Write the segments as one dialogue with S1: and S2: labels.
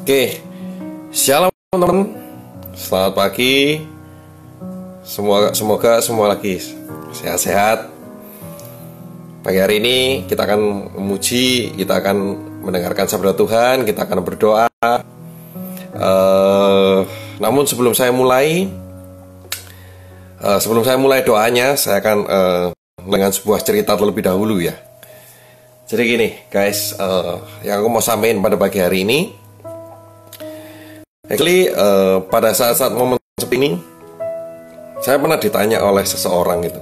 S1: Oke, shalom teman-teman. Selamat pagi. Semoga semua lagi sehat-sehat. Pagi hari ini kita akan memuji, kita akan mendengarkan sabda Tuhan, kita akan berdoa. Namun sebelum saya mulai doanya, saya akan dengan sebuah cerita terlebih dahulu ya. Jadi gini guys, yang aku mau sampaikan pada pagi hari ini, actually pada saat-saat momen seperti ini, saya pernah ditanya oleh seseorang gitu.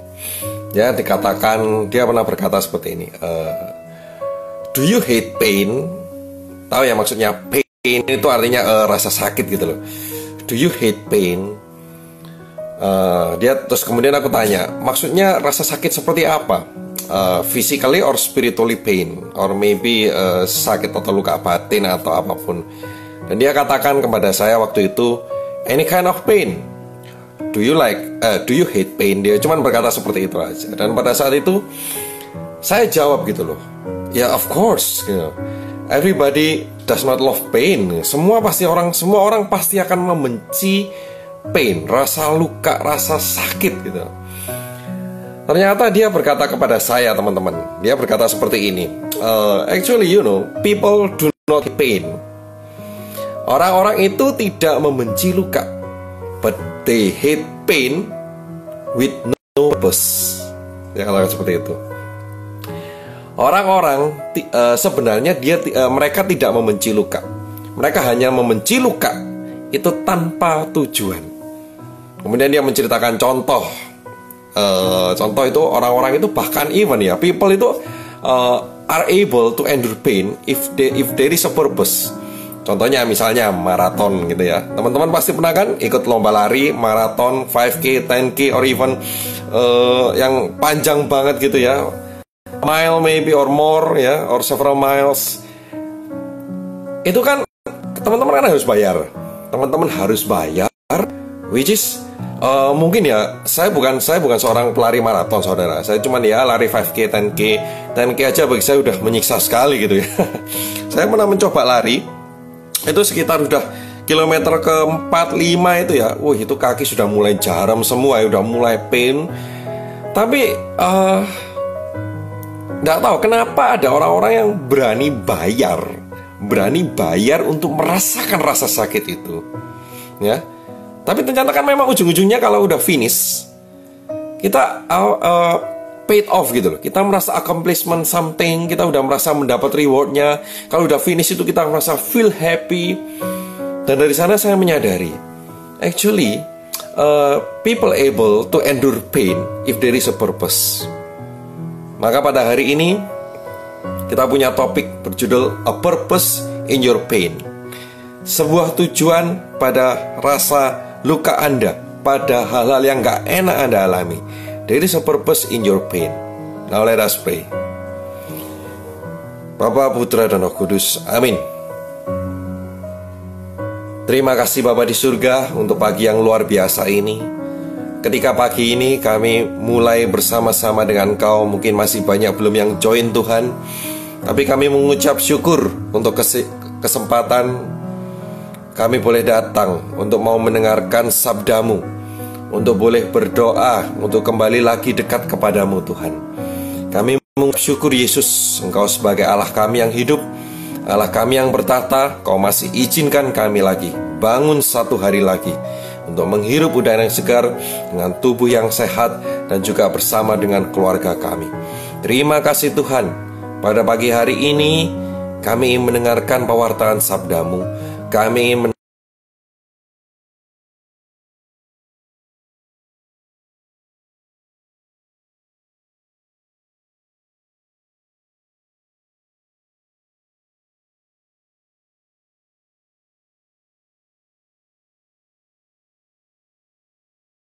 S1: Ya, dia pernah berkata seperti ini, do you hate pain? Tahu ya maksudnya pain itu artinya rasa sakit gitu loh. Do you hate pain? Dia terus kemudian aku tanya, maksudnya rasa sakit seperti apa? Physically or spiritually pain, or maybe sakit atau luka batin atau apapun. Dan dia katakan kepada saya waktu itu, any kind of pain. Do you hate pain? Dia cuma berkata seperti itu aja. Dan pada saat itu saya jawab gitu loh, ya of course, you know, everybody does not love pain. Semua orang pasti akan membenci pain, rasa luka, rasa sakit gitu. Ternyata dia berkata kepada saya, teman-teman, dia berkata seperti ini, actually you know, people do not hate pain. Orang-orang itu tidak membenci luka, but they hate pain with no purpose. Ya, katakan seperti itu. Orang-orang sebenarnya mereka tidak membenci luka. Mereka hanya membenci luka itu tanpa tujuan. Kemudian dia menceritakan contoh. Contoh itu orang-orang itu bahkan even ya, people itu are able to endure pain if there is a purpose. Contohnya misalnya maraton gitu ya. Teman-teman pasti pernah kan ikut lomba lari, maraton, 5K, 10K, or even yang panjang banget gitu ya, mile maybe or more ya, or several miles. Itu kan teman-teman kan harus bayar. Teman-teman harus bayar, which is mungkin ya, saya bukan seorang pelari maraton saudara. Saya cuman ya lari 5K, 10K aja bagi saya udah menyiksa sekali gitu ya. Saya pernah mencoba lari. Itu sekitar udah kilometer ke-4-5 itu ya. Itu kaki sudah mulai jaram semua ya, udah mulai pain. Tapi nggak tahu kenapa ada orang-orang yang berani bayar untuk merasakan rasa sakit itu ya. Tapi ternyata kan memang ujung-ujungnya kalau udah finish, kita paid off gitu loh. Kita merasa accomplishment something, kita udah merasa mendapat rewardnya. Kalau udah finish itu kita merasa feel happy. Dan dari sana saya menyadari, actually people able to endure pain if there is a purpose. Maka pada hari ini kita punya topik berjudul A Purpose in Your Pain. Sebuah tujuan pada rasa luka Anda, pada hal-hal yang gak enak Anda alami. There is a purpose in your pain. Now let us pray. Bapa, Putra, dan Roh Kudus. Amin. Terima kasih Bapa di surga untuk pagi yang luar biasa ini. Ketika pagi ini kami mulai bersama-sama dengan Engkau, mungkin masih banyak belum yang join Tuhan, tapi kami mengucap syukur untuk kesempatan kami boleh datang untuk mau mendengarkan sabda-Mu, untuk boleh berdoa, untuk kembali lagi dekat kepadamu Tuhan. Kami mengucap syukur Yesus, Engkau sebagai Allah kami yang hidup, Allah kami yang bertahta. Kau masih izinkan kami lagi bangun satu hari lagi untuk menghirup udara yang segar dengan tubuh yang sehat dan juga bersama dengan keluarga kami. Terima kasih Tuhan. Pada pagi hari ini kami ingin mendengarkan pewartaan sabda-Mu. Kami ingin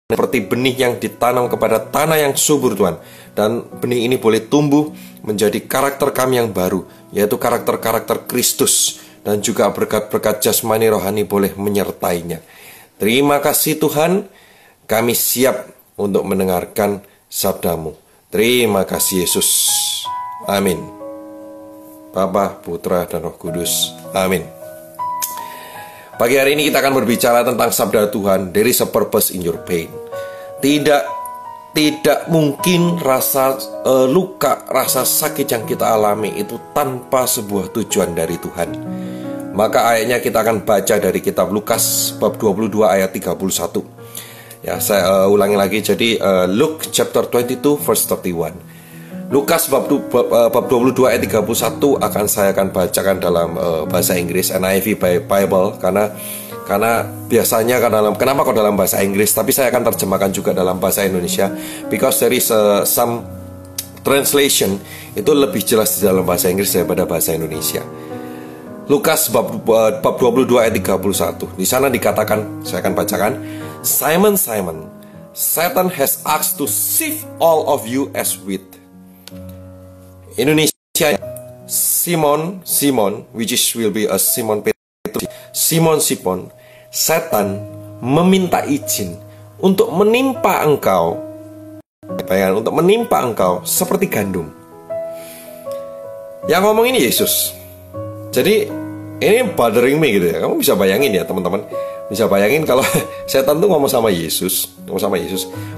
S1: seperti benih yang ditanam kepada tanah yang subur Tuhan. Dan benih ini boleh tumbuh menjadi karakter kami yang baru, yaitu karakter-karakter Kristus. Dan juga berkat-berkat jasmani rohani boleh menyertainya. Terima kasih Tuhan. Kami siap untuk mendengarkan sabda-Mu. Terima kasih Yesus. Amin. Bapa, Putra, dan Roh Kudus. Amin. Pagi hari ini kita akan berbicara tentang sabda Tuhan, there is a purpose in your pain. Tidak mungkin rasa luka, rasa sakit yang kita alami itu tanpa sebuah tujuan dari Tuhan. Maka ayatnya kita akan baca dari kitab Lukas bab 22 ayat 31. Ya, saya ulangi lagi. Jadi Luke chapter 22 verse 31. Lukas bab 22 ayat 31 saya akan bacakan dalam bahasa Inggris NIV Bible karena biasanya kenapa kok dalam bahasa Inggris, tapi saya akan terjemahkan juga dalam bahasa Indonesia because there is some translation itu lebih jelas di dalam bahasa Inggris daripada bahasa Indonesia. Lukas bab 22 ayat 31. Di sana dikatakan, saya akan bacakan, Simon, Simon, Satan has asked to sift all of you as wheat. Indonesia, Simon, which will be a Simon Petrus. Simon, Setan meminta izin untuk menimpa engkau. Bayangkan, untuk menimpa engkau seperti gandum. Yang ngomong ini Yesus. Jadi ini bothering me gitu ya. Kamu bisa bayangin ya teman-teman. Bisa bayangin kalau setan tuh ngomong sama Yesus,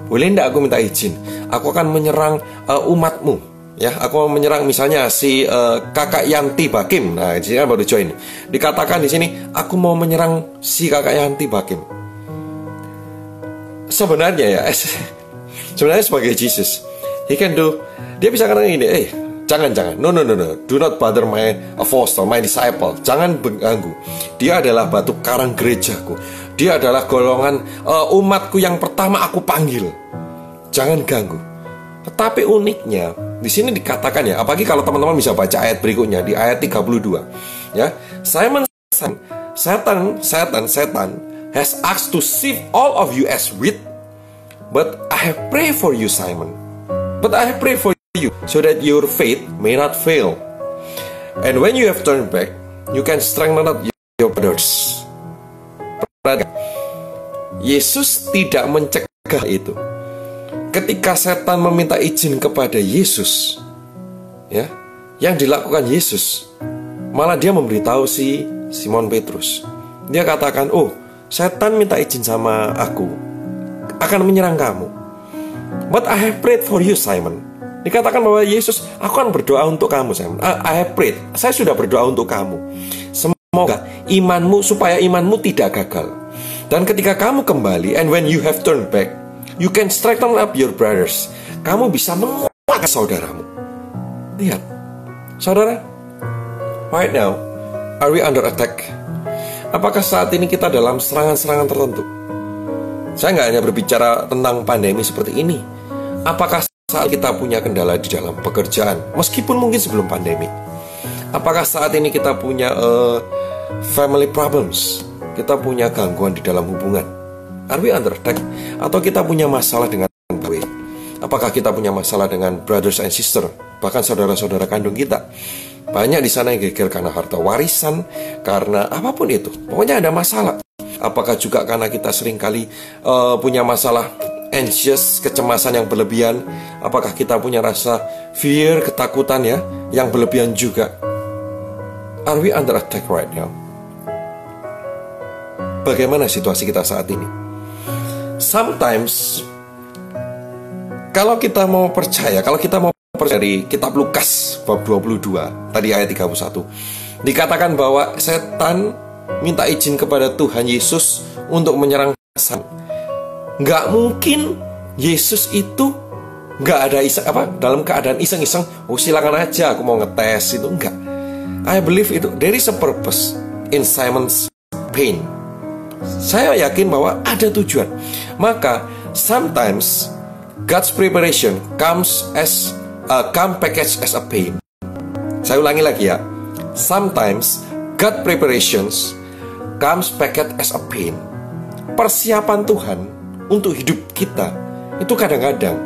S1: boleh enggak aku minta izin? Aku akan menyerang umatmu. Ya, aku mau menyerang misalnya si kakak Yanti Bakim. Nah, di sini kan baru join. Dikatakan di sini, aku mau menyerang si kakak Yanti Bakim. Sebenarnya ya, sebenarnya sebagai Jesus, dia bisa katakan ini, jangan, no, do not bother my apostle, my disciple. Jangan mengganggu. Dia adalah batu karang gerejaku. Dia adalah golongan umatku yang pertama aku panggil. Jangan ganggu. Tetapi uniknya di sini dikatakan ya, apalagi kalau teman-teman bisa baca ayat berikutnya di ayat 32. Ya, Simon, Satan has asked to sift all of you as wheat, but I have prayed for you, Simon. But I have prayed for you so that your faith may not fail. And when you have turned back, you can strengthen up your brothers. Yesus tidak mencegah itu. Ketika setan meminta izin kepada Yesus, ya, yang dilakukan Yesus, malah dia memberitahu si Simon Petrus. Dia katakan, oh, setan minta izin sama aku, akan menyerang kamu. But I have prayed for you, Simon. Dikatakan bahwa Yesus, aku akan berdoa untuk kamu, Simon. I have prayed, saya sudah berdoa untuk kamu. Semoga supaya imanmu tidak gagal. Dan ketika kamu kembali, and when you have turned back, you can strengthen up your brothers. Kamu bisa menguatkan saudaramu. Lihat, saudara, right now, are we under attack? Apakah saat ini kita dalam serangan-serangan tertentu? Saya nggak hanya berbicara tentang pandemi seperti ini. Apakah saat kita punya kendala di dalam pekerjaan, meskipun mungkin sebelum pandemi? Apakah saat ini kita punya family problems? Kita punya gangguan di dalam hubungan? Are we under attack? Atau kita punya masalah dengan gue? Apakah kita punya masalah dengan brothers and sister, bahkan saudara-saudara kandung kita? Banyak di sana yang geger karena harta warisan, karena apapun itu. Pokoknya ada masalah. Apakah juga karena kita seringkali punya masalah anxious, kecemasan yang berlebihan? Apakah kita punya rasa fear, ketakutan ya, yang berlebihan juga? Are we under attack right now? Bagaimana situasi kita saat ini? Sometimes kalau kita mau percaya dari kitab Lukas bab 22 tadi ayat 31, dikatakan bahwa setan minta izin kepada Tuhan Yesus untuk menyerang Satan. Nggak mungkin Yesus itu nggak ada dalam keadaan iseng-iseng, oh silakan aja aku mau ngetes itu, enggak. I believe itu there is a purpose in Simon's pain. Saya yakin bahwa ada tujuan. Maka sometimes God's preparation comes packaged as a pain. Saya ulangi lagi ya. Sometimes God preparations comes packaged as a pain. Persiapan Tuhan untuk hidup kita itu kadang-kadang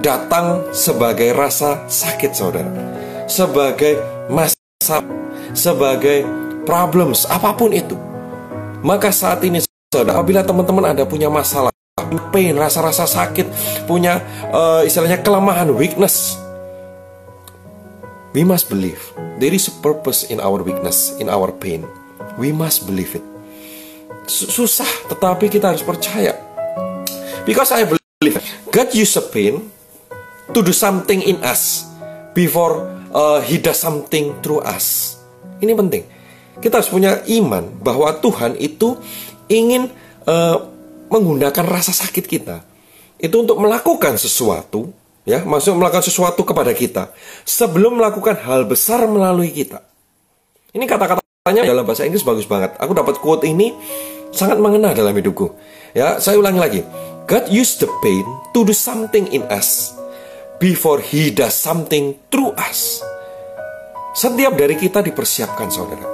S1: datang sebagai rasa sakit, saudara. Sebagai masalah, sebagai problems, apapun itu. Maka saat ini, saudara, apabila teman-teman ada punya masalah, pain, rasa-rasa sakit, punya istilahnya kelemahan, weakness, we must believe there is a purpose in our weakness, in our pain. We must believe it. susah, tetapi kita harus percaya. Because I believe God use a pain to do something in us before He does something through us. Ini penting. Kita harus punya iman bahwa Tuhan itu ingin menggunakan rasa sakit kita itu untuk melakukan sesuatu, ya, maksudnya melakukan sesuatu kepada kita sebelum melakukan hal besar melalui kita. Ini kata-katanya dalam bahasa Inggris bagus banget. Aku dapat quote ini sangat mengena dalam hidupku. Ya, saya ulangi lagi. God used the pain to do something in us before He does something through us. Setiap dari kita dipersiapkan, saudara.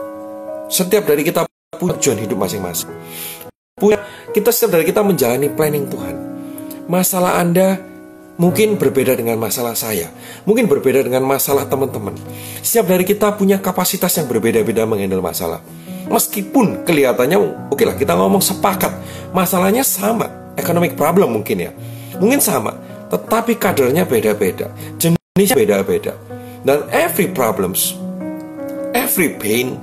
S1: Setiap dari kita punya tujuan hidup masing-masing. Setiap dari kita menjalani planning Tuhan. Masalah Anda mungkin berbeda dengan masalah saya. Mungkin berbeda dengan masalah teman-teman. Setiap dari kita punya kapasitas yang berbeda-beda menghandle masalah. Meskipun kelihatannya, oke lah, kita ngomong sepakat, masalahnya sama. Economic problem mungkin ya. Mungkin sama. Tetapi kadarnya beda-beda. Jenisnya beda-beda. Dan every problems, every pain,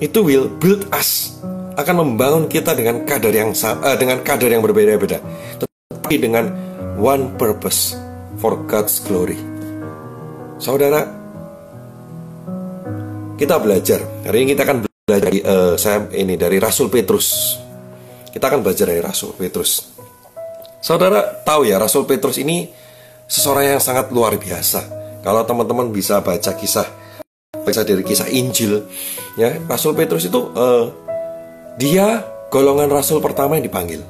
S1: itu will build us, akan membangun kita dengan kadar yang berbeda-beda, tetapi dengan one purpose, for God's glory. Saudara, kita belajar. Hari ini kita akan belajar dari Rasul Petrus. Kita akan belajar dari Rasul Petrus. Saudara tahu ya, Rasul Petrus ini seseorang yang sangat luar biasa. Kalau teman-teman bisa baca dari kisah Injil, ya, Rasul Petrus itu dia golongan rasul pertama yang dipanggil,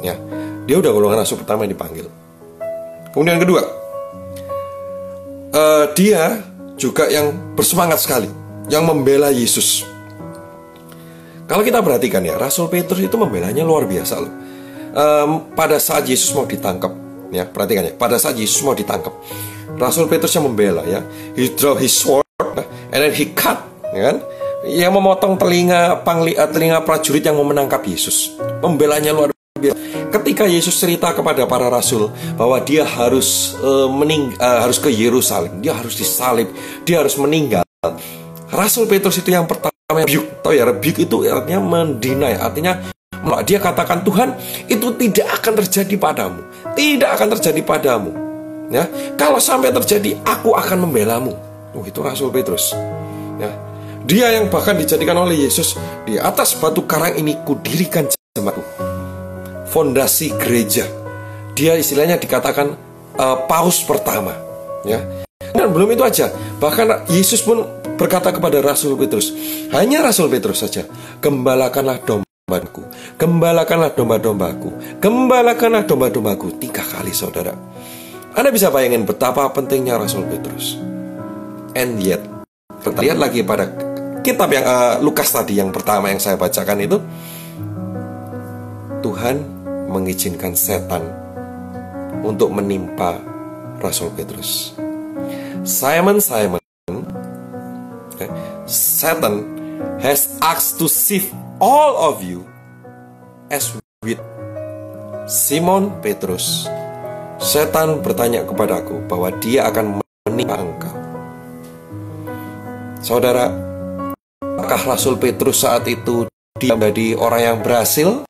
S1: ya. Dia udah golongan rasul pertama yang dipanggil. Kemudian kedua, dia juga yang bersemangat sekali, yang membela Yesus. Kalau kita perhatikan ya, Rasul Petrus itu membelanya luar biasa loh. Pada saat Yesus mau ditangkap, ya, perhatikan ya, pada saat Yesus mau ditangkap, Rasul Petrus yang membela, ya. He draw his sword and then he cut, ya kan? Yang memotong telinga prajurit yang mau menangkap Yesus. Pembelanya luar biasa. Ketika Yesus cerita kepada para rasul bahwa dia harus harus ke Yerusalem, dia harus disalib, dia harus meninggal, Rasul Petrus itu yang pertama rebuke. Tahu ya, rebuke itu artinya mendinai, artinya dia katakan, Tuhan, itu tidak akan terjadi padamu. Tidak akan terjadi padamu. Ya, kalau sampai terjadi, aku akan membelamu. Itu Rasul Petrus. Ya, dia yang bahkan dijadikan oleh Yesus, di atas batu karang ini kudirikan jemaatku, fondasi gereja. Dia istilahnya dikatakan paus pertama. Ya, dan belum itu aja. Bahkan Yesus pun berkata kepada Rasul Petrus, hanya Rasul Petrus saja, gembalakanlah domba-dombaku, gembalakanlah domba-dombaku, gembalakanlah domba-dombaku. 3 kali, saudara. Anda bisa bayangin betapa pentingnya Rasul Petrus. And yet, kita lihat lagi pada kitab yang Lukas tadi yang pertama yang saya bacakan itu, Tuhan mengizinkan setan untuk menimpa Rasul Petrus. Simon, Satan has asked to sift all of you as wheat. Simon Petrus, setan bertanya kepadaku bahwa dia akan menimpa engkau. Saudara, apakah Rasul Petrus saat itu dia menjadi orang yang berhasil?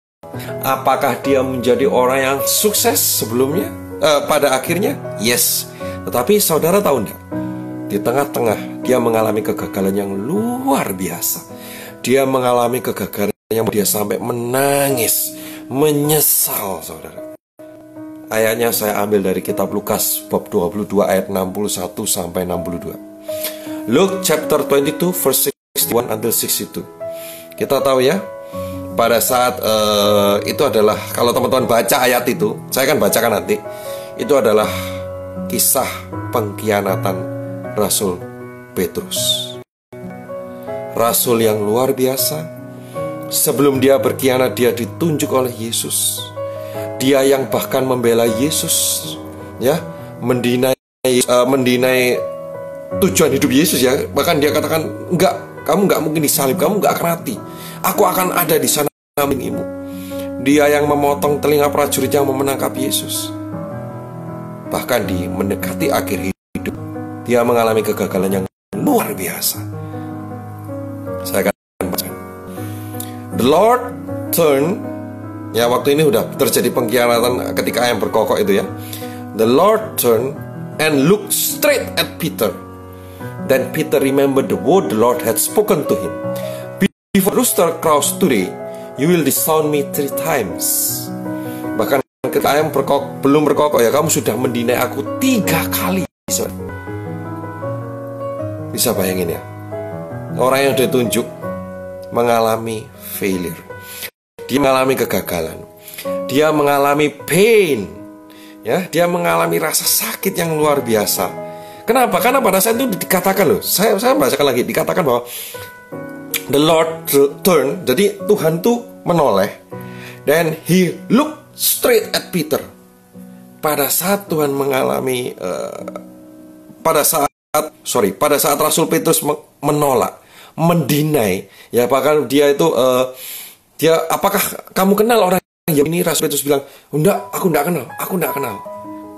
S1: Apakah dia menjadi orang yang sukses sebelumnya? Pada akhirnya, yes. Tetapi saudara tahu enggak? Di tengah-tengah dia mengalami kegagalan yang luar biasa. Dia mengalami kegagalan yang dia sampai menangis, menyesal, saudara. Ayatnya saya ambil dari kitab Lukas bab 22 ayat 61 sampai 62. Luke chapter 22 verse 61 until 62. Kita tahu ya, pada saat itu adalah, kalau teman-teman baca ayat itu, saya akan bacakan nanti, itu adalah kisah pengkhianatan Rasul Petrus. Rasul yang luar biasa. Sebelum dia berkhianat, dia ditunjuk oleh Yesus. Dia yang bahkan membela Yesus, ya, mendinai tujuan hidup Yesus, ya. Bahkan dia katakan, enggak, kamu enggak mungkin disalib, kamu enggak akan mati. Aku akan ada di sana mendampingimu. Dia yang memotong telinga prajurit yang mau menangkap Yesus. Bahkan di mendekati akhir hidup, dia mengalami kegagalan yang luar biasa. Saya akan baca. The Lord turned, ya waktu ini udah terjadi pengkhianatan ketika ayam berkokok itu ya. The Lord turned and looked straight at Peter. Then Peter remembered the word the Lord had spoken to him. Before rooster crows today, you will disown me 3 times. Bahkan ketika ayam belum berkokok ya, kamu sudah mendinai aku 3 kali. Bisa bayangin ya, orang yang ditunjuk mengalami failure, dia mengalami kegagalan, dia mengalami pain, ya, dia mengalami rasa sakit yang luar biasa. Kenapa? Karena pada saat itu dikatakan loh, saya bacakan lagi, dikatakan bahwa the Lord turned, jadi Tuhan tuh menoleh, then he looked straight at Peter. Pada saat Tuhan mengalami pada saat Rasul Petrus menolak, mendinai, ya bahkan dia itu dia, apakah kamu kenal orang yang ini? Rasul Petrus bilang, enggak, aku enggak kenal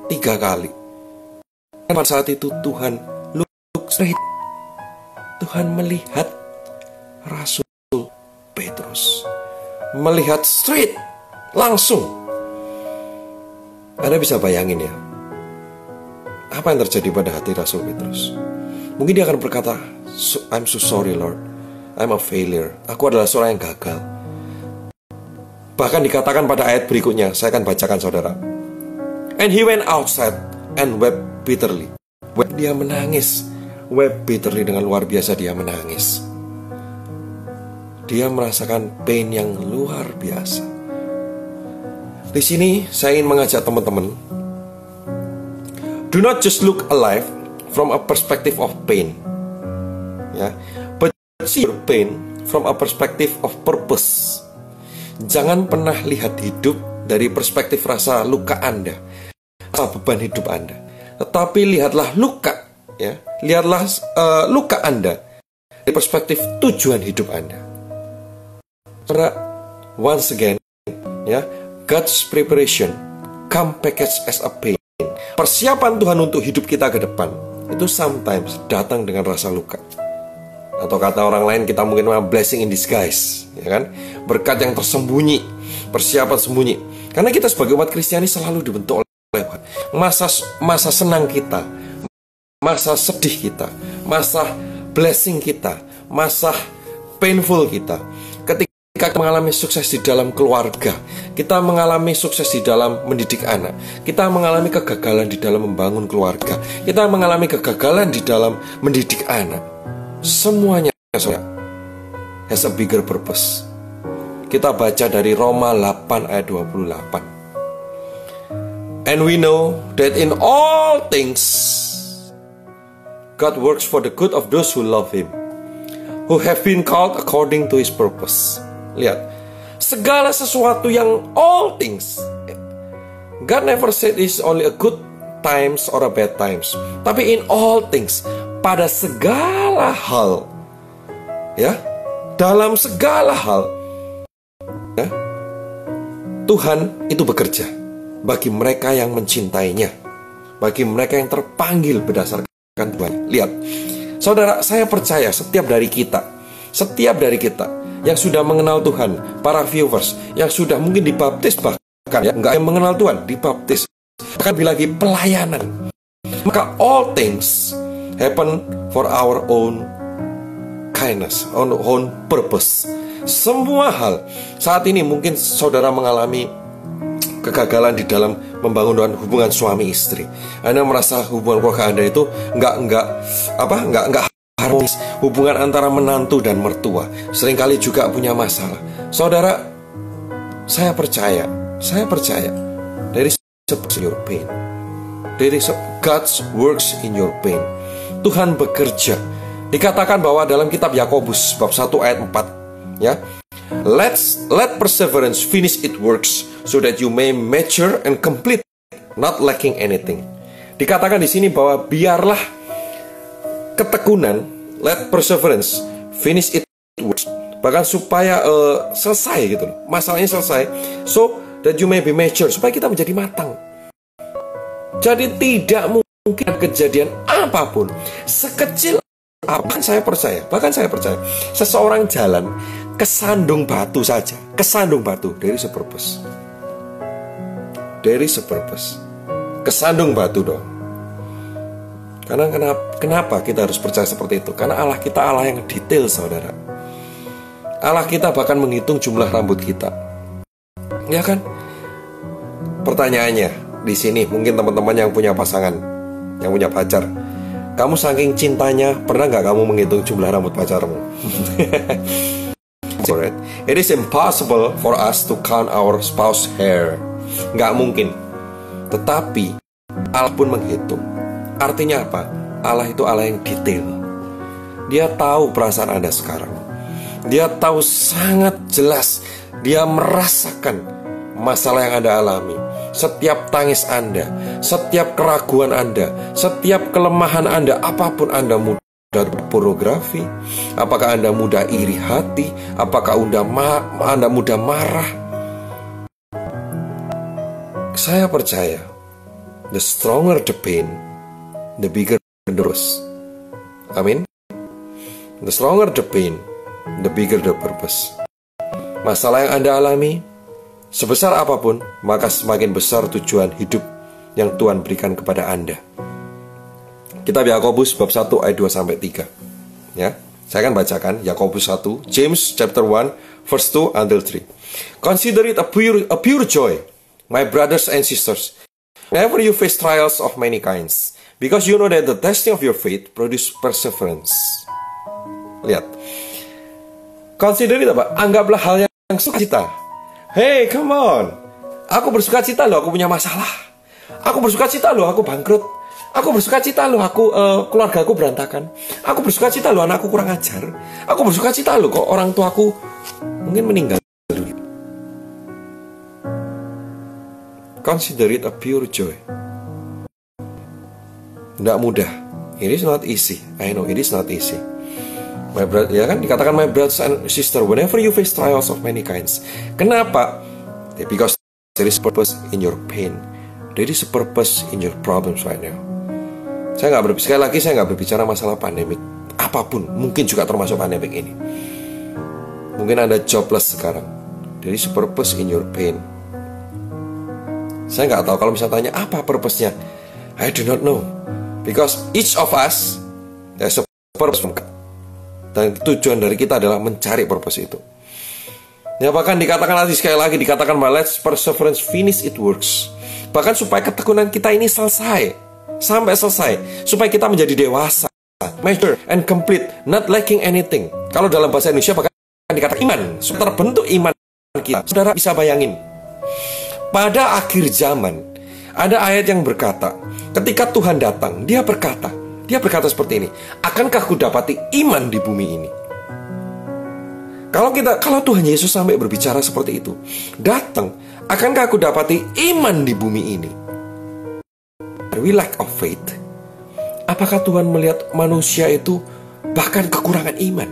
S1: 3 kali. Dan pada saat itu Tuhan look straight, Tuhan melihat Rasul Petrus, melihat straight, langsung. Anda bisa bayangin ya, apa yang terjadi pada hati Rasul Petrus? Mungkin dia akan berkata, I'm so sorry Lord, I'm a failure, aku adalah seorang yang gagal. Bahkan dikatakan pada ayat berikutnya, saya akan bacakan saudara. And he went outside and wept bitterly. Dia menangis, wept bitterly, dengan luar biasa dia menangis. Dia merasakan pain yang luar biasa. Di sini saya ingin mengajak teman-teman, do not just look alive from a perspective of pain, ya, but see your pain from a perspective of purpose. Jangan pernah lihat hidup dari perspektif rasa luka Anda, rasa beban hidup Anda, tetapi lihatlah luka, ya, lihatlah luka Anda dari perspektif tujuan hidup Anda. Karena once again, ya, God's preparation come packaged as a pain. Persiapan Tuhan untuk hidup kita ke depan itu sometimes datang dengan rasa luka. Atau kata orang lain, kita mungkin blessing in disguise, ya kan? Berkat yang tersembunyi, persiapan sembunyi. Karena kita sebagai umat Kristiani selalu dibentuk oleh Tuhan. Masa senang kita, masa sedih kita, masa blessing kita, masa painful kita. Ketika kita mengalami sukses di dalam keluarga, kita mengalami sukses di dalam mendidik anak, kita mengalami kegagalan di dalam membangun keluarga, kita mengalami kegagalan di dalam mendidik anak, semuanya has a bigger purpose. Kita baca dari Roma 8 ayat 28. And we know that in all things God works for the good of those who love Him, who have been called according to His purpose. Lihat, segala sesuatu yang all things, God never said it's only a good times or a bad times, tapi in all things, pada segala hal, ya, dalam segala hal, ya, Tuhan itu bekerja bagi mereka yang mencintainya, bagi mereka yang terpanggil berdasarkan Tuhan. Lihat, saudara, saya percaya setiap dari kita yang sudah mengenal Tuhan, para viewers yang sudah mungkin dibaptis, bahkan ya, enggak yang mengenal Tuhan, dibaptis, bahkan lagi pelayanan, maka all things happen for our own kindness, own purpose. Semua hal saat ini mungkin saudara mengalami kegagalan di dalam membangun hubungan suami istri. Anda merasa hubungan keluarga Anda itu enggak harmonis. Hubungan antara menantu dan mertua seringkali juga punya masalah. Saudara, saya percaya there is your pain. There is God's works in your pain. Tuhan bekerja. Dikatakan bahwa dalam kitab Yakobus bab 1 ayat 4, ya, let perseverance finish its works so that you may mature and complete, not lacking anything. Dikatakan di sini bahwa biarlah ketekunan, let perseverance finish its works, bahkan supaya selesai gitu, masalahnya selesai, so that you may be mature, supaya kita menjadi matang. Jadi tidak mungkin kejadian apapun sekecil apa, bahkan saya percaya seseorang jalan kesandung batu saja, kesandung batu, there is a purpose. There is a purpose. Kesandung batu dong. Karena kenapa kita harus percaya seperti itu? Karena Allah kita Allah yang detail, saudara. Allah kita bahkan menghitung jumlah rambut kita. Ya kan? Pertanyaannya di sini, mungkin teman-teman yang punya pasangan, yang punya pacar, kamu saking cintanya, pernah nggak kamu menghitung jumlah rambut pacarmu? It is impossible for us to count our spouse hair. Nggak mungkin. Tetapi Allah pun menghitung. Artinya apa? Allah itu Allah yang detail. Dia tahu perasaan Anda sekarang. Dia tahu sangat jelas. Dia merasakan masalah yang Anda alami. Setiap tangis Anda, setiap keraguan Anda, setiap kelemahan Anda, apapun Anda mudah pornografi, apakah Anda mudah iri hati, apakah Anda mudah marah. Saya percaya, the stronger the pain, the bigger the rose. Amin. The stronger the pain, the bigger the purpose. Masalah yang Anda alami, sebesar apapun, maka semakin besar tujuan hidup yang Tuhan berikan kepada Anda. Kitab Yakobus bab 1 ayat 2-3. Ya, saya akan bacakan Yakobus 1, James chapter 1 verse 2 until 3. Consider it a pure joy, my brothers and sisters, whenever you face trials of many kinds, because you know that the testing of your faith produce perseverance. Lihat. Consider it apa? Anggaplah hal yang sukacita. Hey, come on. Aku bersuka cita loh, aku punya masalah. Aku bersuka cita loh, aku bangkrut. Aku bersuka cita loh, aku keluargaku berantakan. Aku bersuka cita loh, anakku kurang ajar. Aku bersuka cita loh, kok orang tuaku mungkin meninggal dulu. Consider it a pure joy. Tidak mudah. It is not easy. I know it is not easy. My brother, ya kan dikatakan my brothers and sister, whenever you face trials of many kinds. Kenapa? Because there is purpose in your pain. There is a purpose in your problems right now. Sekali lagi saya nggak berbicara masalah pandemik. Apapun, mungkin juga termasuk pandemik ini. Mungkin Anda jobless sekarang. There is a purpose in your pain. Saya nggak tahu kalau misalnya tanya apa purpose-nya. I do not know. Because each of us there's a purpose. Dan tujuan dari kita adalah mencari purpose itu. Ya, bahkan dikatakan sekali lagi dikatakan, let's perseverance finish it works. Bahkan supaya ketekunan kita ini selesai, sampai selesai, supaya kita menjadi dewasa, mature and complete, not lacking anything. Kalau dalam bahasa Indonesia bahkan dikatakan iman, supaya terbentuk iman kita. Saudara bisa bayangin, pada akhir zaman ada ayat yang berkata, ketika Tuhan datang, Dia berkata seperti ini, akankah ku dapati iman di bumi ini? Kalau Tuhan Yesus sampai berbicara seperti itu, datang, akankah aku dapati iman di bumi ini? Are we lack of faith? Apakah Tuhan melihat manusia itu bahkan kekurangan iman?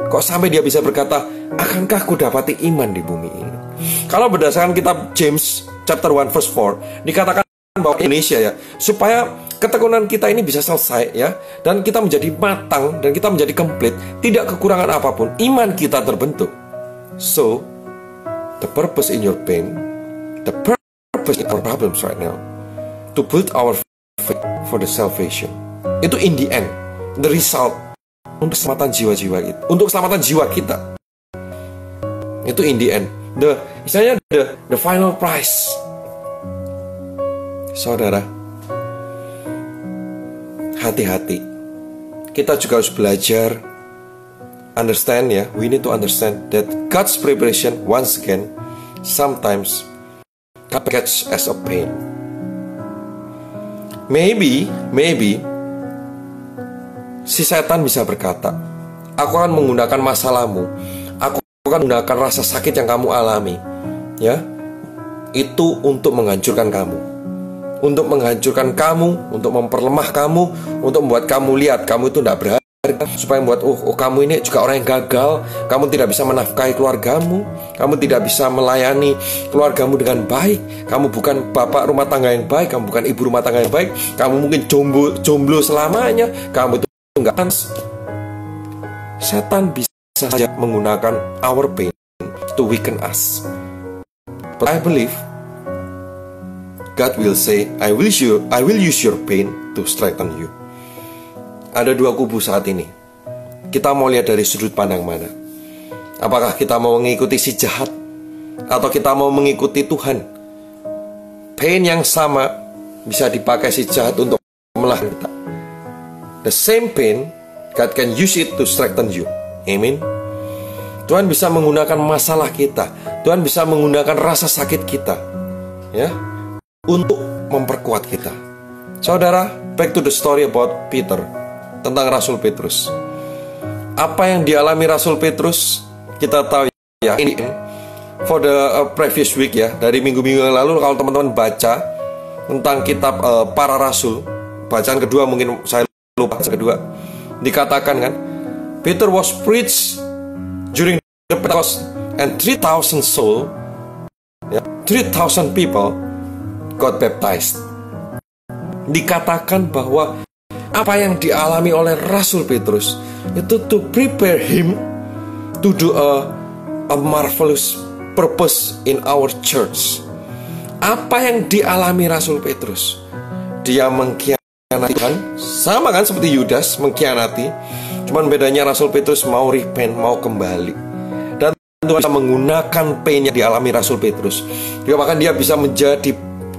S1: Kok sampai Dia bisa berkata, akankah aku dapati iman di bumi ini? Kalau berdasarkan kitab James chapter 1 verse 4, dikatakan bahwa Indonesia ya, supaya ketekunan kita ini bisa selesai ya, dan kita menjadi matang dan kita menjadi komplit, tidak kekurangan apapun, iman kita terbentuk. So, the purpose in your pain, the purpose in our problems right now, to build our faith for the salvation. Itu in the end, the result untuk keselamatan jiwa-jiwa itu, untuk keselamatan jiwa kita. Itu in the end, misalnya the final prize. Saudara, hati-hati. Kita juga harus belajar, understand ya. We need to understand that God's preparation once again sometimes catch as a pain. Maybe si setan bisa berkata, aku akan menggunakan masalahmu, aku akan menggunakan rasa sakit yang kamu alami, ya, itu untuk menghancurkan kamu. Untuk menghancurkan kamu, untuk memperlemah kamu, untuk membuat kamu lihat kamu itu tidak berharga, supaya membuat kamu ini juga orang yang gagal, kamu tidak bisa menafkahi keluargamu, kamu tidak bisa melayani keluargamu dengan baik, kamu bukan bapak rumah tangga yang baik, kamu bukan ibu rumah tangga yang baik, kamu mungkin jomblo selamanya, kamu itu enggak. Setan bisa bisa saja menggunakan our pain to weaken us. But I believe God will say, I will use your pain to strengthen you. Ada dua kubu saat ini. Kita mau lihat dari sudut pandang mana? Apakah kita mau mengikuti si jahat, atau kita mau mengikuti Tuhan? Pain yang sama bisa dipakai si jahat untuk melawan kita. The same pain, God can use it to strengthen you. Amen. Tuhan bisa menggunakan masalah kita, Tuhan bisa menggunakan rasa sakit kita, ya, untuk memperkuat kita. Saudara, back to the story about Peter, tentang Rasul Petrus. Apa yang dialami Rasul Petrus, kita tahu ya, ini for the previous week ya, dari minggu-minggu yang lalu, kalau teman-teman baca tentang kitab para rasul, bacaan kedua mungkin saya lupa, kedua dikatakan kan, Peter was preached during the Pentecost and 3,000 soul, ya, 3,000 people got baptized. Dikatakan bahwa apa yang dialami oleh Rasul Petrus itu to prepare him to do a marvelous purpose in our church. Apa yang dialami Rasul Petrus? Dia mengkhianati Tuhan, sama kan seperti Yudas mengkhianati. Cuman bedanya Rasul Petrus mau repent, mau kembali. Dan Tuhan bisa menggunakan pain yang dialami Rasul Petrus. Bahkan dia bisa menjadi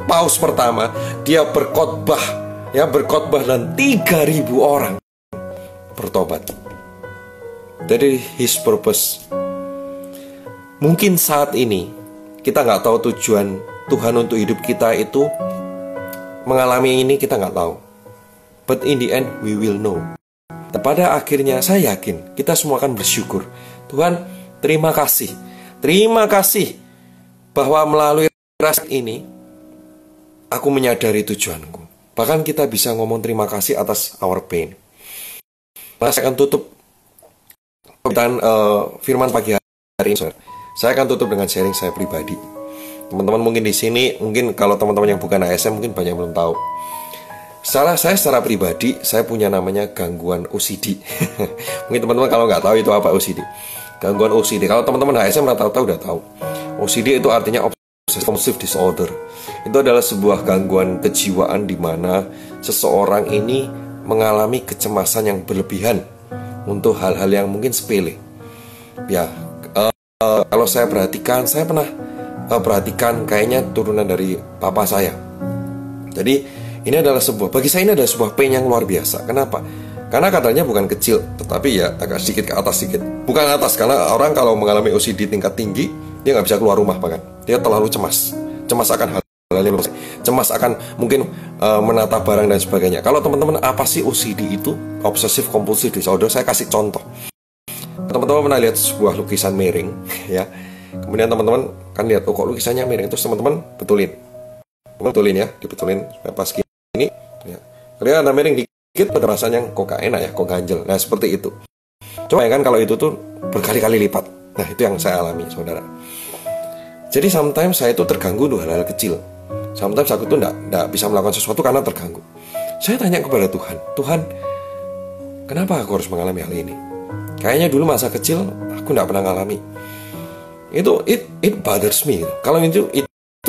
S1: paus pertama. Dia berkhotbah, ya, berkhotbah dan 3.000 orang bertobat. Dari his purpose. Mungkin saat ini kita nggak tahu tujuan Tuhan untuk hidup kita itu, mengalami ini kita nggak tahu. But in the end we will know. Dan pada akhirnya saya yakin kita semua akan bersyukur. Tuhan, terima kasih. Terima kasih bahwa melalui rasa ini aku menyadari tujuanku. Bahkan kita bisa ngomong terima kasih atas our pain. Nah, saya akan tutup pemberitaan firman pagi hari ini. Saya akan tutup dengan sharing saya pribadi. Teman-teman mungkin di sini, mungkin kalau teman-teman yang bukan ASM mungkin banyak yang belum tahu. Secara pribadi, saya punya namanya gangguan OCD. Mungkin teman-teman kalau nggak tahu itu apa OCD. Gangguan OCD. Kalau teman-teman ASM rata-rata udah tahu. OCD itu artinya obsessive compulsive disorder. Itu adalah sebuah gangguan kejiwaan di mana seseorang ini mengalami kecemasan yang berlebihan untuk hal-hal yang mungkin sepele. Ya, kalau saya perhatikan, saya pernah perhatikan kayaknya turunan dari papa saya. Jadi ini adalah bagi saya ini adalah sebuah pain yang luar biasa. Kenapa? Karena katanya bukan kecil, tetapi ya agak sedikit ke atas sedikit. Bukan atas, karena orang kalau mengalami OCD tingkat tinggi, dia nggak bisa keluar rumah bahkan. Dia terlalu cemas akan hal-hal yang cemas akan mungkin menata barang dan sebagainya. Kalau teman-teman apa sih OCD itu? Obsessive Compulsive Disorder. Saya kasih contoh. Teman-teman pernah lihat sebuah lukisan miring, ya. Kemudian teman-teman kan lihat, oh kok lukisannya miring. Terus teman-teman betulin ya, dibetulin pas gini, ya. Kemudian ada miring dikit, pada rasanya kok gak enak ya, kok ganjel. Nah seperti itu. Coba ya kan kalau itu tuh berkali-kali lipat. Nah itu yang saya alami, saudara. Jadi sometimes saya itu terganggu dengan hal-hal kecil. Sometimes aku tuh gak bisa melakukan sesuatu karena terganggu. Saya tanya kepada Tuhan, Tuhan, kenapa aku harus mengalami hal ini? Kayaknya dulu masa kecil aku gak pernah mengalami. It bothers me. Kalau itu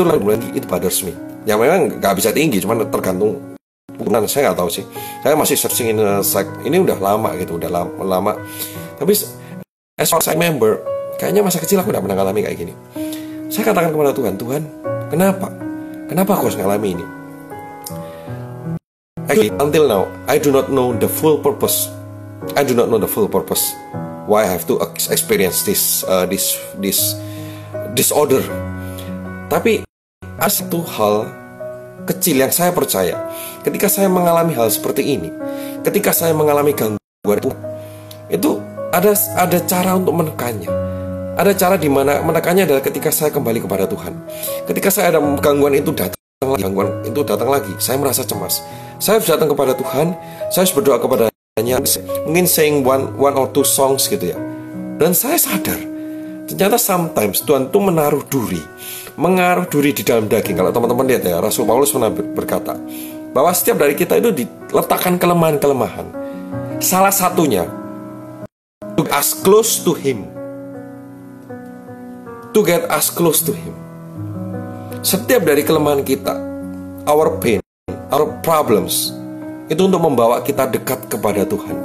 S1: lagi it bothers me. Ya memang gak bisa tinggi, cuman tergantung. Bukan, saya nggak tahu sih. Saya masih searching in ini udah lama gitu, udah lama. Tapi as far as I remember, kayaknya masa kecil aku gak pernah mengalami kayak gini. Saya katakan kepada Tuhan, Tuhan, kenapa aku harus mengalami ini? Actually, until now, I do not know the full purpose. Why I have to experience this disorder. Tapi ada satu hal kecil yang saya percaya, ketika saya mengalami hal seperti ini, ketika saya mengalami gangguan itu ada cara untuk menekannya. Ada cara di mana menekannya adalah ketika saya kembali kepada Tuhan. Ketika saya ada gangguan itu datang lagi, saya merasa cemas. Saya harus datang kepada Tuhan, saya harus berdoa kepadanya, mungkin sing one or two songs gitu ya. Dan saya sadar, ternyata sometimes Tuhan itu menaruh duri di dalam daging. Kalau teman-teman lihat ya, Rasul Paulus pernah berkata bahwa setiap dari kita itu diletakkan kelemahan-kelemahan. Salah satunya to get us close to Him. To get us close to Him. Setiap dari kelemahan kita, our pain, our problems, itu untuk membawa kita dekat kepada Tuhan.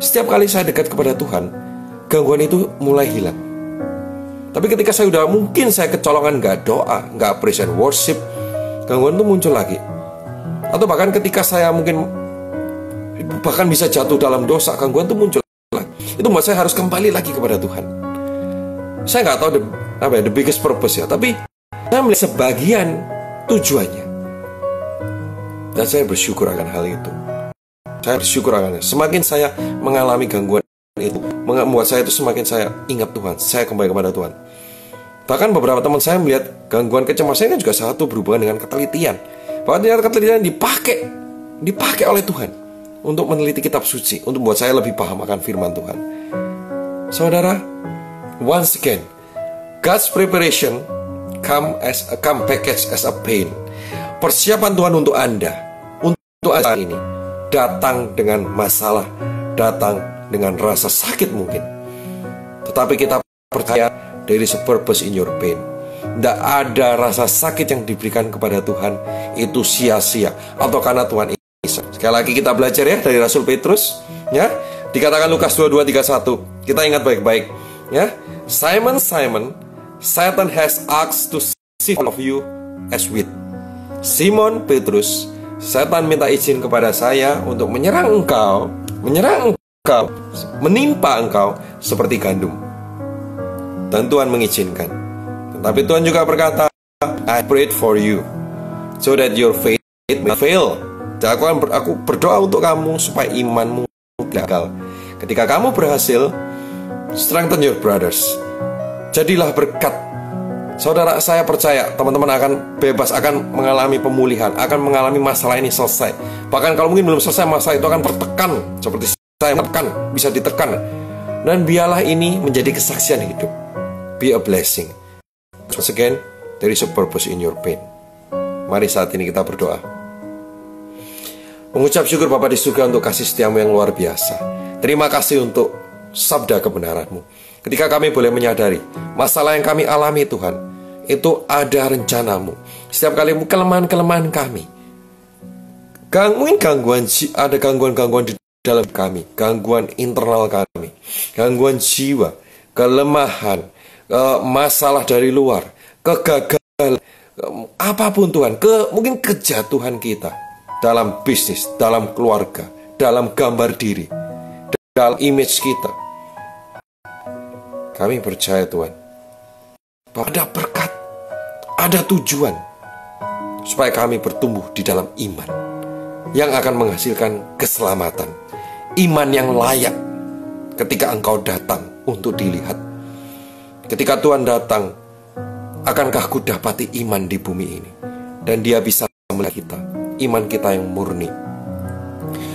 S1: Setiap kali saya dekat kepada Tuhan, gangguan itu mulai hilang. Tapi ketika saya mungkin saya kecolongan gak doa, gak praise and worship, gangguan itu muncul lagi. Atau bahkan ketika saya mungkin bahkan bisa jatuh dalam dosa, gangguan itu muncul lagi. Itu membuat saya harus kembali lagi kepada Tuhan. Saya gak tahu the biggest purpose ya, tapi saya melihat sebagian tujuannya. Dan saya bersyukur akan hal itu. Saya bersyukur akan itu. Semakin saya mengalami gangguan itu, membuat saya itu semakin saya ingat Tuhan, saya kembali kepada Tuhan. Bahkan beberapa teman saya melihat gangguan kecemasan itu juga satu berhubungan dengan ketelitian. Bahwa ternyata ketelitian dipakai oleh Tuhan untuk meneliti kitab suci, untuk membuat saya lebih paham akan firman Tuhan. Saudara, once again, God's preparation come packaged as a pain. Persiapan Tuhan untuk Anda, untuk saat ini, datang dengan masalah, datang dengan rasa sakit mungkin. Tetapi kita percaya there is a purpose in your pain. Tidak ada rasa sakit yang diberikan kepada Tuhan itu sia-sia atau karena Tuhan isa. Sekali lagi kita belajar ya dari Rasul Petrus, ya. Dikatakan Lukas 22:31. Kita ingat baik-baik, ya. Simon, Satan has asked to sift of you as wheat. Simon Petrus, Setan minta izin kepada saya untuk menyerang engkau, menimpa engkau seperti gandum. Dan Tuhan mengizinkan. Tetapi Tuhan juga berkata, I prayed for you, so that your faith may fail. Aku berdoa untuk kamu supaya imanmu gagal. Ketika kamu berhasil, strengthen your brothers. Jadilah berkat. Saudara, saya percaya teman-teman akan bebas, akan mengalami pemulihan, akan mengalami masalah ini selesai. Bahkan kalau mungkin belum selesai, masalah itu akan tertekan seperti saya tekan, bisa ditekan. Dan biarlah ini menjadi kesaksian hidup. Be a blessing. Once again, there is a purpose in your pain. Mari saat ini kita berdoa. Mengucap syukur Bapa di surga untuk kasih setiamu yang luar biasa. Terima kasih untuk sabda kebenaranmu. Ketika kami boleh menyadari masalah yang kami alami Tuhan, itu ada rencanamu. Setiap kali kelemahan-kelemahan kami, mungkin ada gangguan-gangguan di dalam kami, gangguan internal kami, gangguan jiwa, kelemahan, masalah dari luar, kegagalan, apapun Tuhan, mungkin kejatuhan kita dalam bisnis, dalam keluarga, dalam gambar diri, dalam image kita. Kami percaya Tuhan, bahwa ada berkat, ada tujuan, supaya kami bertumbuh di dalam iman yang akan menghasilkan keselamatan. Iman yang layak ketika Engkau datang untuk dilihat. Ketika Tuhan datang, akankah ku dapati iman di bumi ini? Dan Dia bisa melihat kita, iman kita yang murni.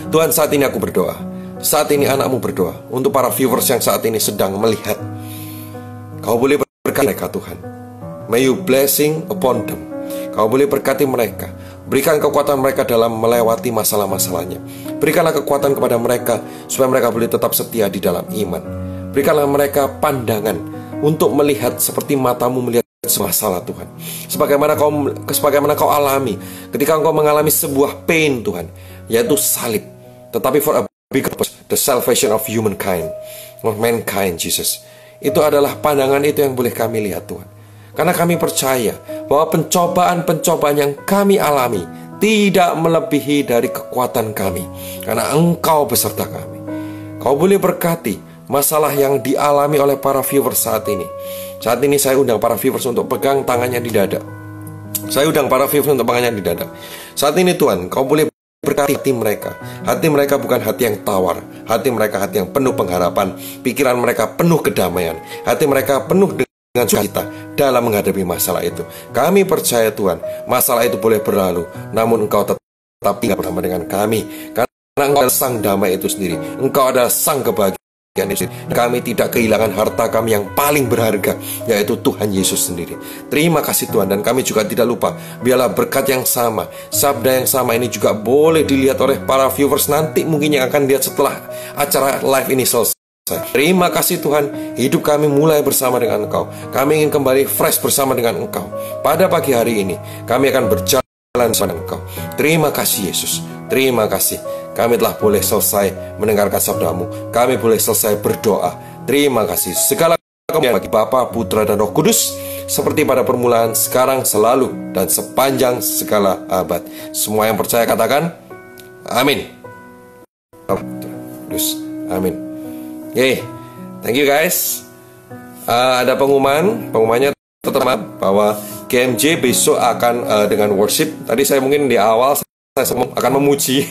S1: Tuhan, saat ini aku berdoa, saat ini anakmu berdoa untuk para viewers yang saat ini sedang melihat. Kau boleh berkati mereka Tuhan. May you blessing upon them. Kau boleh berkati mereka. Berikan kekuatan mereka dalam melewati masalah-masalahnya. Berikanlah kekuatan kepada mereka supaya mereka boleh tetap setia di dalam iman. Berikanlah mereka pandangan untuk melihat seperti matamu melihat masalah Tuhan. Sebagaimana kau alami ketika engkau mengalami sebuah pain Tuhan, yaitu salib. Tetapi for a bigger purpose, the salvation of humankind, of mankind, Jesus. Itu adalah pandangan itu yang boleh kami lihat Tuhan. Karena kami percaya bahwa pencobaan-pencobaan yang kami alami tidak melebihi dari kekuatan kami. Karena Engkau beserta kami. Kau boleh berkati masalah yang dialami oleh para viewers saat ini. Saat ini saya undang para viewers untuk pegang tangannya di dada. Saya undang para viewers untuk pegangnya di dada. Saat ini Tuhan, Kau boleh berkati hati mereka. Hati mereka bukan hati yang tawar. Hati mereka hati yang penuh pengharapan. Pikiran mereka penuh kedamaian. Hati mereka penuh dengan sukacita dalam menghadapi masalah itu. Kami percaya Tuhan, masalah itu boleh berlalu, namun Engkau tetap tinggal bersama dengan kami. Karena Engkau adalah sang damai itu sendiri. Engkau adalah sang kebahagiaan itu sendiri. Kami tidak kehilangan harta kami yang paling berharga, yaitu Tuhan Yesus sendiri. Terima kasih Tuhan. Dan kami juga tidak lupa, biarlah berkat yang sama, sabda yang sama ini juga boleh dilihat oleh para viewers nanti mungkin yang akan lihat setelah acara live ini selesai. Terima kasih Tuhan, hidup kami mulai bersama dengan Engkau. Kami ingin kembali fresh bersama dengan Engkau. Pada pagi hari ini, kami akan berjalan bersama Engkau. Terima kasih Yesus, terima kasih. Kami telah boleh selesai mendengarkan sabdamu. Kami boleh selesai berdoa. Terima kasih. Segala kemuliaan bagi Bapa, Putra, dan Roh Kudus, seperti pada permulaan, sekarang, selalu, dan sepanjang segala abad. Semua yang percaya katakan, amin. Amin. Oke, thank you guys. Ada pengumumannya tetap bahwa GMJ besok akan dengan worship. Tadi saya mungkin di awal saya akan memuji.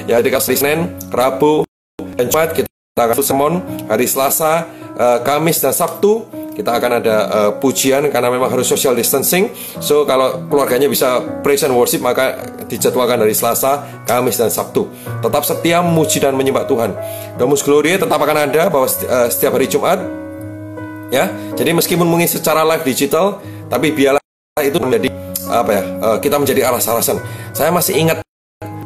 S1: Ya, di Senin, Rabu, dan Jumat kita akan sermon. Hari Selasa, Kamis, dan Sabtu kita akan ada pujian karena memang harus social distancing. So kalau keluarganya bisa praise and worship, maka dijadwalkan dari Selasa, Kamis, dan Sabtu. Tetap setia memuji dan menyembah Tuhan. Domus Gloria tetap akan ada bahwa setiap hari Jumat. Ya, jadi meskipun mungkin secara live digital, tapi biarlah itu menjadi kita menjadi aras-arasan. Saya masih ingat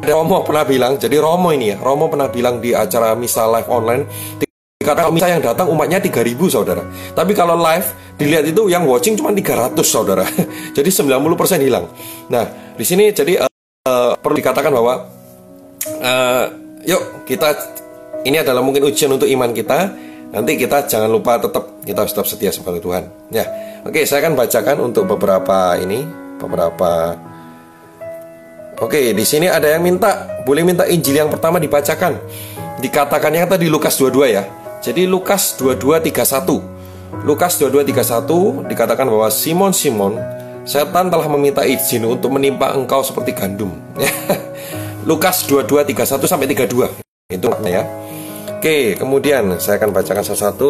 S1: Romo pernah bilang, jadi Romo pernah bilang di acara misa live online, kalau misa yang datang umatnya 3.000 saudara, tapi kalau live dilihat itu yang watching cuma 300 saudara. Jadi 90% hilang. Nah, di sini jadi perlu dikatakan bahwa yuk kita, ini adalah mungkin ujian untuk iman kita. Nanti kita jangan lupa kita tetap setia kepada Tuhan. Ya, oke, saya akan bacakan untuk beberapa. Oke, di sini ada yang boleh minta Injil yang pertama dibacakan. Dikatakannya tadi Lukas 22 ya. Jadi Lukas 22:31. Lukas 22:31 dikatakan bahwa Simon, setan telah meminta izin untuk menimpa engkau seperti gandum. Lukas 22:31 sampai 32. Itu maknanya ya. Oke, kemudian saya akan bacakan satu-satu.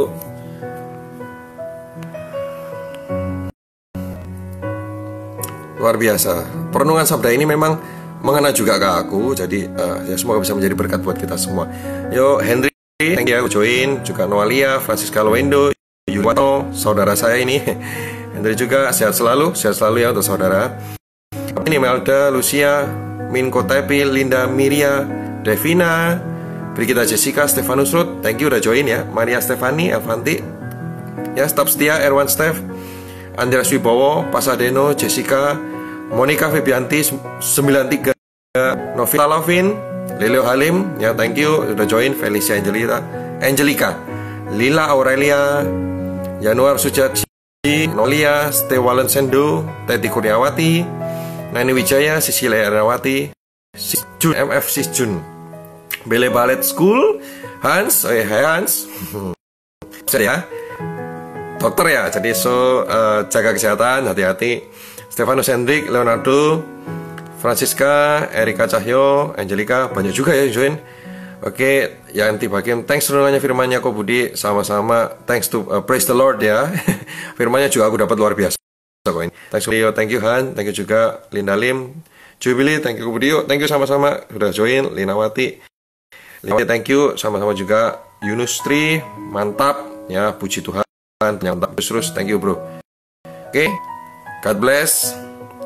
S1: Luar biasa. Perenungan sabda ini memang mengena juga ke aku. Jadi ya semoga bisa menjadi berkat buat kita semua. Yo, Henry, thank you join, juga Noalia, Francisca Lowendo, Yuwato, saudara saya ini. Henry juga sehat selalu ya untuk saudara. Ini Melda, Lucia, Min Kotepi, Linda, Miria, Devina, Brigita Jessica, Stefanus Ruth, thank you udah join ya. Maria Stefani, Avanti, ya, staf setia, Erwan Steph, Andreas Wibowo, Pasadeno, Jessica, Monica Febianti 93, Novita Lovin, Lelio Halim, ya, thank you udah join. Felicia Angelica, Lila Aurelia, Januar Sujaji, Nolia, Stewalen Sendo, Teti Kurniawati, Nani Wijaya, Sisilia Ernawati, Sijun, MF Sijun, Bele Ballet School, Hans, hai Hans, ya, dokter ya, jadi jaga kesehatan, hati-hati. Stefanus Hendrik, Leonardo, Francisca, Erika Cahyo, Angelica, banyak juga ya join. Oke, Yanti Bakim, thanks renungannya firmannya kok Budi, sama-sama. Thanks to praise the Lord ya. Firmannya juga aku dapat luar biasa kok ini. Thanks Leo, thank you Han, thank you juga Linda Lim, Jubilee, thank you Budi, thank you sama-sama sudah join. Linawati, thank you sama-sama juga. Yunus Tri, mantap ya, puji Tuhan, mantap terus, thank you bro. Oke, God bless,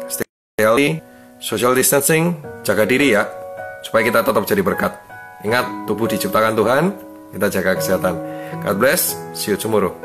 S1: stay healthy, social distancing, jaga diri ya, supaya kita tetap jadi berkat. Ingat, tubuh diciptakan Tuhan, kita jaga kesehatan. God bless, see you tomorrow.